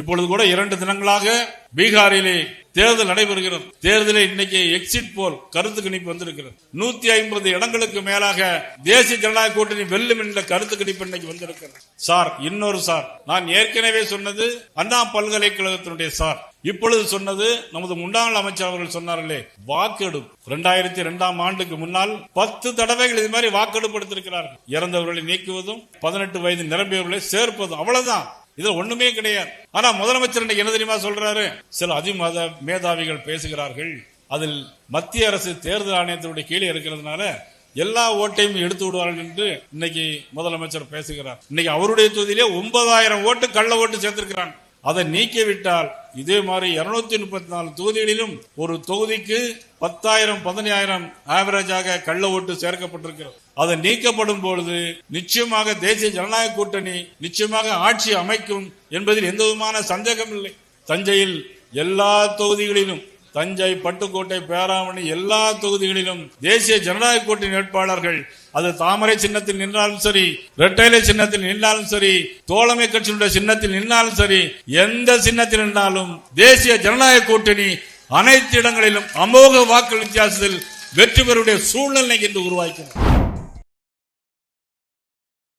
இப்பொழுது கூட 2 தினங்களாக பீகாரிலே தேர்தல் நடைபெறுகிறது. தேர்தலில் இன்னைக்கு எக்ஸிட் போல் கருத்து கணிப்பு வந்திருக்கிறது. 150 இடங்களுக்கு மேலாக தேசிய ஜனநாயக கூட்டணி வெல்லும் என்ற கருத்து கணிப்பு இன்னைக்கு வந்திருக்கிறது. சார், இன்னொரு சார், நான் ஏற்கனவே சொன்னது அண்ணா பல்கலைக்கழகத்தினுடைய சார், இப்பொழுது சொன்னது நமது முன்னாள் அமைச்சர் அவர்கள் சொன்னார்களே, வாக்கெடுப்பு 2002ஆம் ஆண்டுக்கு முன்னால் 10 தடவைகள் இது மாதிரி வாக்கெடுப்பு எடுத்திருக்கிறார்கள். இறந்தவர்களை நீக்குவதும் 18 வயது நிரம்பியவர்களை சேர்ப்பதும், அவ்வளவுதான். இதுல ஒண்ணுமே கிடையாது. ஆனா முதலமைச்சர் இன்னைக்கு என்ன தெரியுமா சொல்றாரு? சில அதிமத மேதாவிகள் பேசுகிறார்கள், அதில் மத்திய அரசு தேர்தல் ஆணையத்தினுடைய கீழே இருக்கிறதுனால எல்லா ஓட்டையும் எடுத்து விடுவார்கள் என்று இன்னைக்கு முதலமைச்சர் பேசுகிறார். இன்னைக்கு அவருடைய தொகுதியிலே 9000 ஓட்டு கள்ள ஓட்டு சேர்த்திருக்கிறான். அதை நீக்கிவிட்டால் இதே மாதிரி 234 தொகுதிகளிலும் ஒரு தொகுதிக்கு 10,000 15,000 ஆவரேஜாக கள்ள ஓட்டு சேர்க்கப்பட்டிருக்கிறது. அது நீக்கப்படும் பொழுது நிச்சயமாக தேசிய ஜனநாயக கூட்டணி நிச்சயமாக ஆட்சி அமைக்கும் என்பதில் எந்த விதமான சந்தேகம் இல்லை. தஞ்சையில் எல்லா தொகுதிகளிலும், தஞ்சை, பட்டுக்கோட்டை, பேராவணி எல்லா தொகுதிகளிலும் தேசிய ஜனநாயக கூட்டணி வேட்பாளர்கள் அது தாமரை சின்னத்தில் நின்றாலும் சரி, இரட்டைலை சின்னத்தில் நின்றாலும் சரி, தோழமை கட்சியினுடைய சின்னத்தில் நின்றாலும் சரி, எந்த சின்னத்தில் நின்றாலும் தேசிய ஜனநாயக கூட்டணி அனைத்து இடங்களிலும் அமோக வாக்கு வித்தியாசத்தில் வெற்றி பெறுவடைய சூழ்நிலை என்று உருவாக்கிறது.